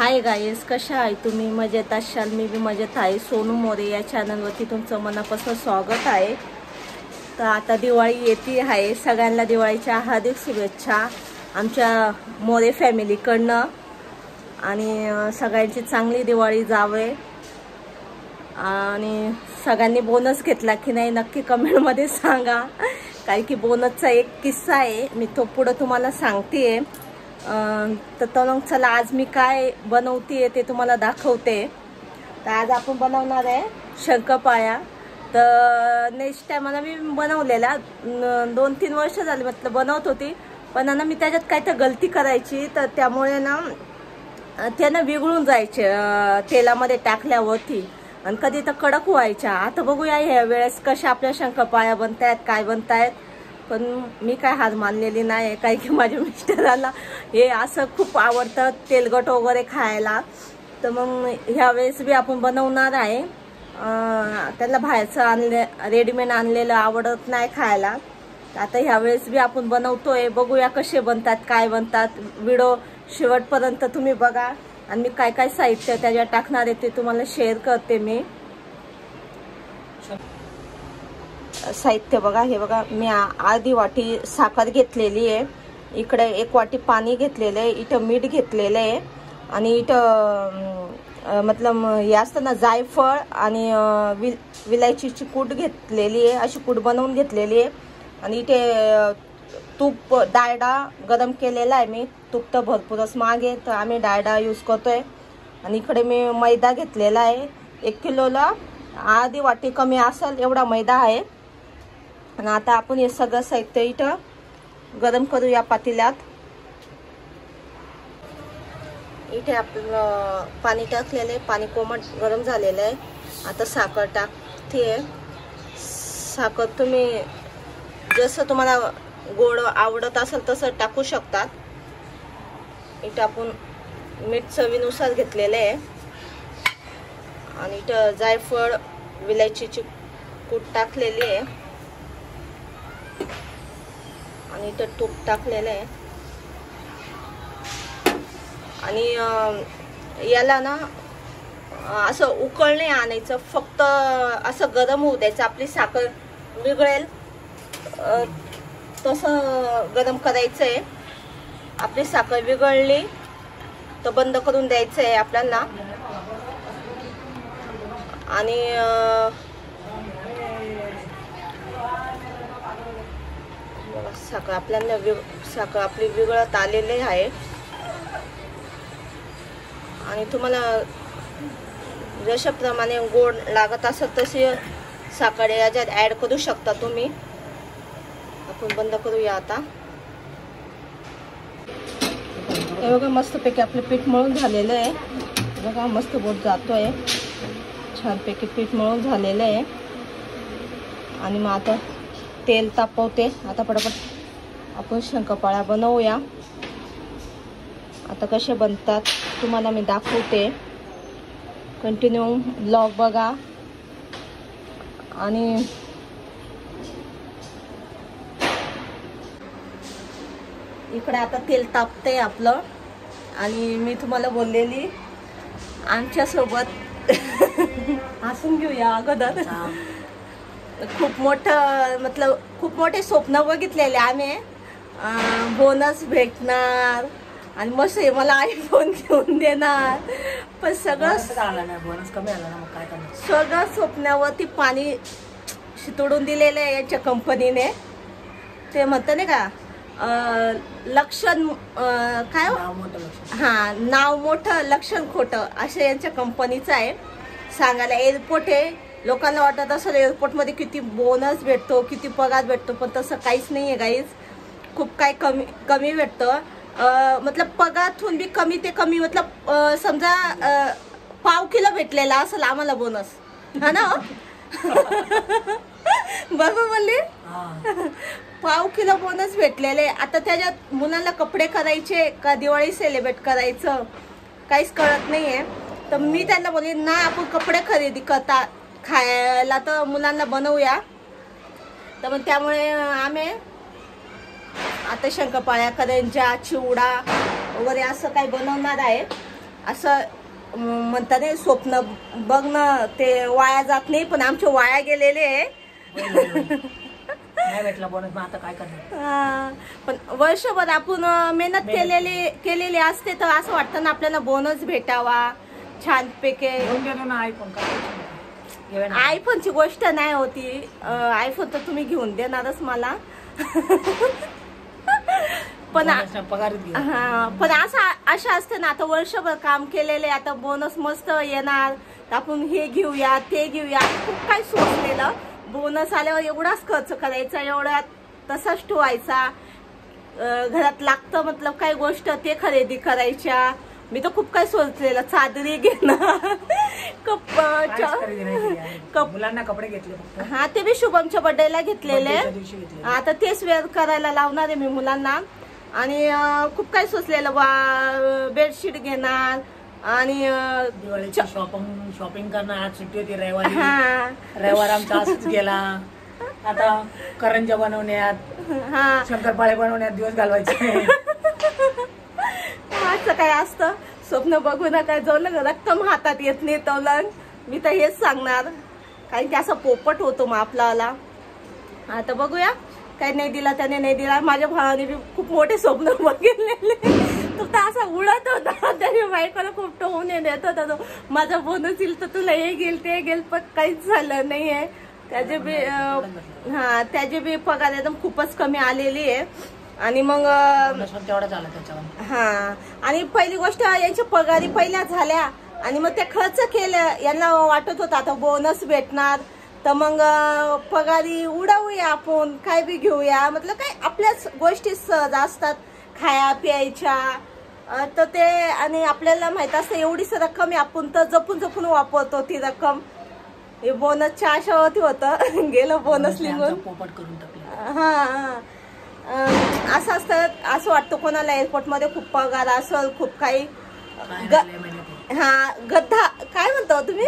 Hi guys, कशा आहे तुम्ही? मजेत असाल? मी बी मजेत आहे. सोनू मोरे या चॅनलवरती तुमचं मनापासून स्वागत आहे. तर आता दिवाळी येते आहे. सगळ्यांना दिवाळीच्या हार्दिक शुभेच्छा आमच्या मोरे फॅमिलीकडनं. आणि सगळ्यांची चांगली दिवाळी जावे. आणि सगळ्यांनी बोनस घेतला की नाही नक्की कमेंटमध्ये सांगा, कारण की बोनसचा एक किस्सा आहे, मी तो पुढे तुम्हाला सांगते. तर मग चला, आज मी काय बनवते ते तुम्हाला दाखवते. तर आज आपण बनवणार आहे शंकरपाळ्या. तर नेक्स्ट टायमाला मी बनवलेला 2-3 वर्ष झाली म्हटलं बनवत होती, पण ना मी त्याच्यात काय तर गलती करायची, तर त्यामुळे ना त्यानं बिघडून जायचे तेलामध्ये टाकल्यावरती, आणि कधी तर कडक व्हायच्या. आता बघूया ह्या वेळेस कशा आपल्या शंकरपाळ्या बनतायत, काय बनतायत. पण मी काय हार मानलेली नाही, काही की माझ्या मिस्टराला हे असं खूप आवडतं तेलकट वगैरे खायला. तर मग ह्यावेळेस बी आपण बनवणार आहे. त्याला बाहेरचं रेडीमेड आणलेलं आवडत नाही खायला. आता ह्यावेळेस बी आपण बनवतोय. बघूया कसे बनतात, काय बनतात. व्हिडिओ शेवटपर्यंत तुम्ही बघा, आणि मी काय काय साहित्य त्याच्यात टाकणार आहे ते तुम्हाला शेअर करते. मी साहित्य बघा, हे बघा, मी अर्धी वाटी साखर घेतलेली आहे, इकडे 1 वाटी पाणी घेतलेलं आहे, इथं मीठ घेतलेलं आहे, आणि इथं मतलब हे असतं ना जायफळ आणि विलायचीची कूट घेतलेली आहे. अशी कूट बनवून घेतलेली आहे. आणि इथे तूप डाळडा गरम केलेला आहे. मी तूप तर भरपूरच महाग आहे, तर आम्ही डाळडा यूज करतोय. आणि इकडे मी मैदा घेतलेला आहे. 1 किलोला अर्धी वाटी कमी असेल एवढा मैदा आहे. आणि आता आपण हे सगळं साहित्य इथं गरम करूया पातेल्यात. इथे आपलं पाणी टाकलेलं आहे, पाणी कोमट गरम झालेलं आहे. आता साखर टाकते. साखर तुम्ही जसं तुम्हाला गोड आवडत असेल तसं टाकू शकता. इथं आपण मीठ चवीनुसार घेतलेलं आहे. आणि इथं जायफळ विलायचीची कूट टाकलेली आहे. आणि इथं तूप टाकलेलं आहे. आणि याला ना असं उकळ नाही आणायचं, फक्त असं गरम होऊ द्यायचं. आपली साखर विरघळेल तसं गरम करायचं आहे. आपली साखर विरघळली तर बंद करून द्यायचं आहे आपल्याला. आणि साखर आपली विरघळत आलेली आहे. आणि तुम्हाला जशाप्रमाणे गोड लागत असेल तशी साखर याच्यात ॲड करू शकता तुम्ही. आपण बंद करूया आता. हे बघा, मस्तपैकी आपलं पीठ मळून झालेलं आहे. बघा, मस्त बोट जातोय, छानपैकी पीठ मळून झालेलं आहे. आणि मग आता तेल तापवते. आता पटापट आपण शंकरपाळ्या बनवूया. आता कसे बनतात तुम्हाला मी दाखवते. कंटिन्यू ब्लॉग बघा. आणि इकडे आता तेल तापतंय आपलं. आणि मी तुम्हाला बोललेली आमच्यासोबत हसून घेऊया अगोदर. खूप मोठे स्वप्न बघितलेले आम्ही. बोनस भेटणार आणि मस्त मला आयफोन घेऊन देणार, पण सगळं बोनस कमी आला ना, मग काय करणार. सगळं स्वप्नावरती पाणी शितोडून दिलेलं आहे यांच्या कंपनीने. ते म्हणतं नाही का, लक्षण काय, नाव मोठं लक्षण खोटं, असं यांच्या कंपनीचं आहे. सांगायला एअरपोर्ट आहे. लोकांना वाटत असेल एअरपोर्टमध्ये किती बोनस भेटतो, किती पगार भेटतो, पण तसं काहीच नाही आहे गाईज. खूप काय कमी भेटतं. मतलब पगारातून बी कमी ते कमी. मतलब समजा 1/2 किलो भेटलेला असेल आम्हाला बोनस, हा ना. बरोबर बोलली. 1/2 किलो बोनस भेटलेले. आता त्याच्यात मुलांना कपडे करायचे का दिवाळी सेलिब्रेट करायचं काहीच कळत नाहीये. तर मी त्यांना बोलली ना, आपण कपडे खरेदी करता खायला तर मुलांना बनवूया. तर मग त्यामुळे आम्ही आता शंकरपाळ्या, करंज्या, चिवडा वगैरे असं काही बनवणार आहे. असं म्हणता नाही स्वप्न बघणं ते वाया जात नाही, पण आमचे वाया गेलेले आहे. नाही भेटला बोनस, मग आता काय करणार. पण वर्षभर आपण मेहनत केलेली असते तर असं वाटतं ना आपल्याला बोनस भेटावा छानपैकी. आयफोनची गोष्ट नाही होती, आयफोन तर तुम्ही घेऊन देणारच मला. पण पण असं असतं ना, आता वर्षभर काम केलेले, आता बोनस मस्त येणार, आपण हे घेऊया ते घेऊया, खूप काही सोचलेलं. बोनस आल्यावर एवढाच खर्च करायचा, एवढा तसाच ठेवायचा. घरात लागतं मतलब काही गोष्ट ते खरेदी करायच्या. मी तर खूप काही सोचलेलं, चादरी घेणं, मुलांना कपडे घेतले. हा ते मी शुभमच्या बर्थडेला घेतलेले, आता तेच वेअर करायला लावणार आहे मी मुलांना. आणि खूप काही सोचलेलं बा, बेडशीट घेणार आणि शॉपिंग करणार. आज सुट्टी होती रविवार आमचा असंच गेला. आता करंजा बनवण्यात, शंकरपाळे बनवण्यात दिवस घालवायचे. असं काय असतं, स्वप्न बघू नका, जाऊन रक्कम हातात येत नाही तवलन. मी तर हेच सांगणार, कारण की असा पोपट होतो मग आपल्याला. आता बघूया, काही नाही दिला त्याने नाही दिला. माझ्या भावाने बी खूप मोठे स्वप्न बघितलेले, तो तर असा उडत होता, त्याने बायकोला खूप टोवून देत होता तो, माझा बोनस येईल तर तुला हे गेल ते गेल, पण काहीच झालं नाहीये. त्याचे बी पगार एकदम खूपच कमी आलेली आहे. आणि मग तेवढा झाला त्याच्यावर. हा, आणि पहिली गोष्ट यांच्या पगारी पहिल्या झाल्या आणि मग ते खर्च केलं. यांना वाटत होतं आता बोनस भेटणार तर मग पगारी उडवूया, आपण काय बी घेऊया, मतलब काय आपल्याच गोष्टी सहज असतात खाया प्यायच्या. तर ते, आणि आपल्याला माहित असतं एवढीच रक्कम आहे, आपण तर जपून जपून वापरतो ती रक्कम. हे बोनसच्या आशावरती होतं, गेलं बोनस निघून. हा, असं असतं. असं वाटतं कोणाला एअरपोर्टमध्ये खूप पगार असेल, खूप काही. हा, गद्दा काय म्हणतो तुम्ही,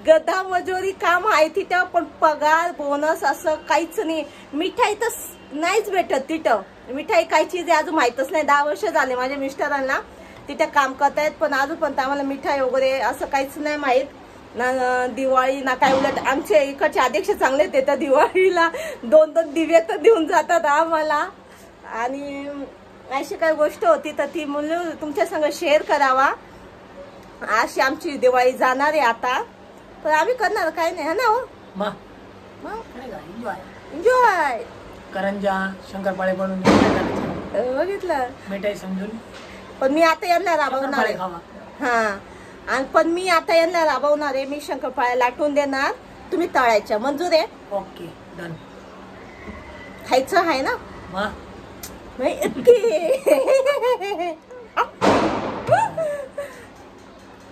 गद्दा मजुरी काम आहे तिथं, पण पगार बोनस असं काहीच नाही. मिठाई तर नाहीच भेटत तिथं. मिठाई काय चीज आहे अजून माहितच नाही. 10 वर्ष झाले माझ्या मिस्टरांना तिथे काम करतायत, पण अजून पण आम्हाला मिठाई वगैरे असं काहीच नाही माहित ना. दिवाळी ना काय, उलट आमचे इकडचे अध्यक्ष चांगले, ते तर दिवाळीला 2-2 दिवे तर देऊन जातात आम्हाला. आणि अशी काही गोष्ट होती तर ती म्हणून तुमच्या संग शेअर करावा. अशी आमची दिवाळी जाणार आहे आता, पण आम्ही करणार काय नाही, है ना. हो एन्जॉय, करंजा शंकरपाळे बनवून बघितलं, मिठाई समजून. पण मी आता यांना राबवणार आहे. हा, आणि पण मी आता यांना राबवणार आहे. मी शंकरपाळ्या लाटून देणार, तुम्ही तळायच्या. मंजूर आहे? Okay, done. खायचं आहे ना.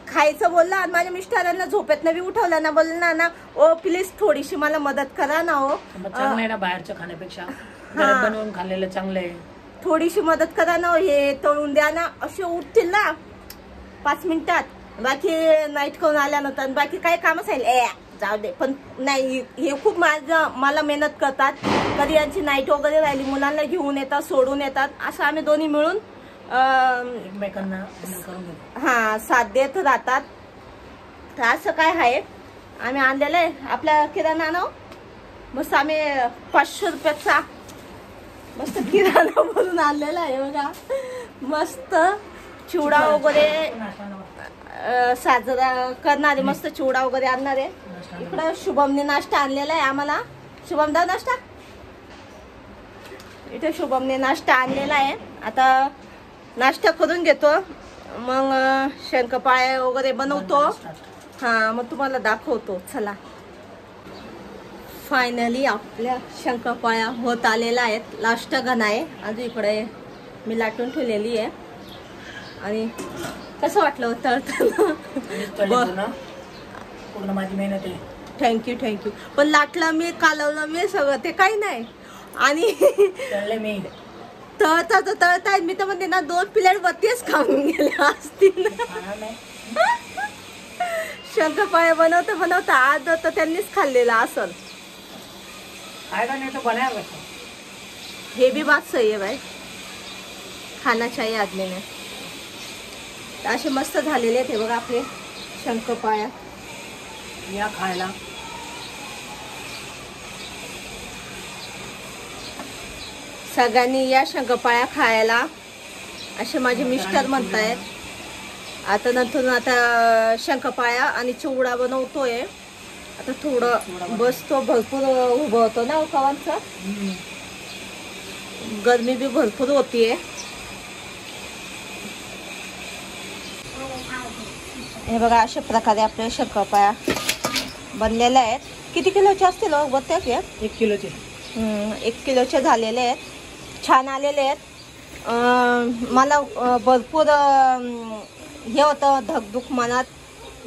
खायचं बोलला, आणि माझ्या मिस्टरांना झोपेतनं बी उठवलं ना, बोलला ना ओ प्लीज थोडीशी मला मदत करा ना. हो चांगलं आहे ना, बाहेरचं खाण्यापेक्षा घरात बनवून खाल्लेलं चांगलं आहे. थोडीशी मदत करा ना, हे तळून द्या ना. असे उठतील ना 5 मिनिटात, बाकी नाईट करून आल्यानंतर बाकी काय कामच आहे, जाऊ दे. पण नाही, हे खूप मला मेहनत करतात. कधी यांची नाईट वगैरे राहिली, मुलांना घेऊन येतात, सोडून येतात, असं आम्ही दोन्ही मिळून एकमेकांना हा साथ देत राहतात. तर असं काय आहे, आम्ही आणलेलं आहे आपल्या किराणा ना. मस्त आम्ही 500 रुपयाचा मस्त किराणा भरून आणलेला आहे बघा. मस्त चिवडा वगैरे साजरा करणारे, मस्त चिवडा वगैरे आणणारे. इकडं शुभमने नाश्ता आणलेला आहे आम्हाला. शुभम दा नाश्ता, इथे शुभमने नाश्ता आणलेला आहे. आता नाश्ता करून घेतो, मग शंकरपाळे वगैरे बनवतो. हा, मग तुम्हाला दाखवतो. चला, फायनली आपल्या शंकरपाळ्या होत आलेल्या आहेत. लास्ट घन आहे अजून, इकडे मी लाटून ठेवलेली आहे. आणि कसं वाटलं तळताना? पूर्ण माझी मेहनत आहे. थँक्यू. पण लाटलं मी, कालवलं मी सगळं, ते काही नाही. आणि मी तळताय मी तर म्हणते ना, 2 प्लेट वरतीच खाऊन गेल्या असतील. शंकरपाळे बनवता आज तर त्यांनीच खाल्लेला असल. हे भी बात सही है भाई, खाना चाहिए आदमी ने. असे मस्त झालेले आहेत हे बघा आपले शंकरपाळ्या. या खायला. सगळ्यांनी या शंकरपाळ्या खायला असे माझे मिस्टर म्हणतायत. आता नंतर आता शंकरपाळ्या आणि चिवडा बनवतोय. आता थोडं बसतो, भरपूर उभं होतो ना कवांचं. गरमी बी भरपूर होतीये. हे बघा अशा प्रकारे आपल्या शंकरपाळ्या बनलेल्या आहेत. किती किलोचे असतील बघते की? 1 किलोचे. 1 किलोचे झालेले आहेत. छान आलेले आहेत. मला भरपूर हे होतं धकधुक मनात,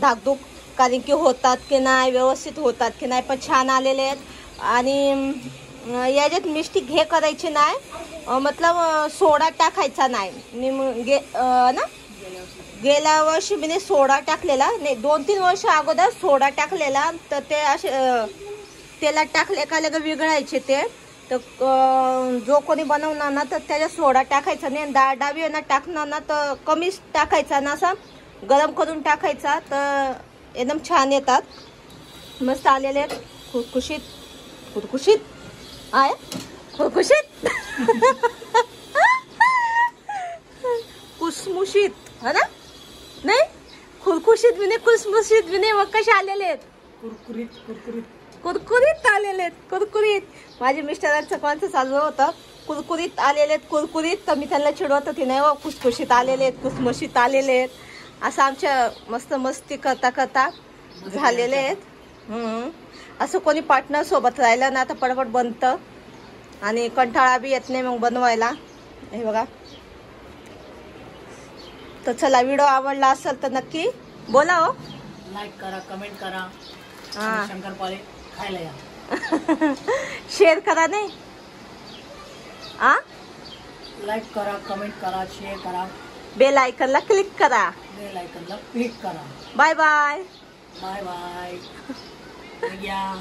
धाकधूक, कारण की होतात की नाही, व्यवस्थित होतात की नाही, पण छान आलेले आहेत. आणि याच्यात मिस्टेक हे करायची नाही, मतलब सोडा टाकायचा नाही. मी ना गेल्या वर्षी मी सोडा टाकलेला नाही, 2-3 वर्ष अगोदर सोडा टाकलेला. तर ते असे तेलात टाकले का लगेच विघळायचे ते. तर जो कोणी बनवणार ना तर त्याच्यात सोडा टाकायचा नाही. डावी ना टाकणार ना तर कमीच टाकायचा ना, असा गरम करून टाकायचा तर एकदम छान येतात. मस्त आलेले आहेत. खुसखुशीत खुसखुशीत आहे. खुसखुशीत कुसमुशीत है ना? नाही खुसखुशीत बी नाही, कुसमुशीत बी नाही. मग कसे आलेले आहेत? कुरकुरीत कुरकुरीत कुरकुरीत आलेले आहेत. कुरकुरीत. माझ्या मिस्टरांचं कोणतं चालू होतं, कुरकुरीत आलेले आहेत, कुरकुरीत. तर मी त्यांना चिडवत होती, नाही हो खुसखुशीत आलेले आहेत, कुसमुशीत आलेले आहेत. असं आमच्या मस्त मस्ती करता करता झालेले आहेत. असं कोणी पार्टनर सोबत राहिलं ना तर पटपट बनतं आणि कंटाळा बी येत नाही मग बनवायला. हे बघा. तर चला, व्हिडिओ आवडला असेल तर नक्की बोला हो, लाईक करा, कमेंट करा. शंकरपाळे खायला या. शेअर करा. नाही लाईक करा, कमेंट करा, शेअर करा, बेल आयकनला क्लिक करा. बेल आयकनला क्लिक करा. Bye bye. Bye bye. या.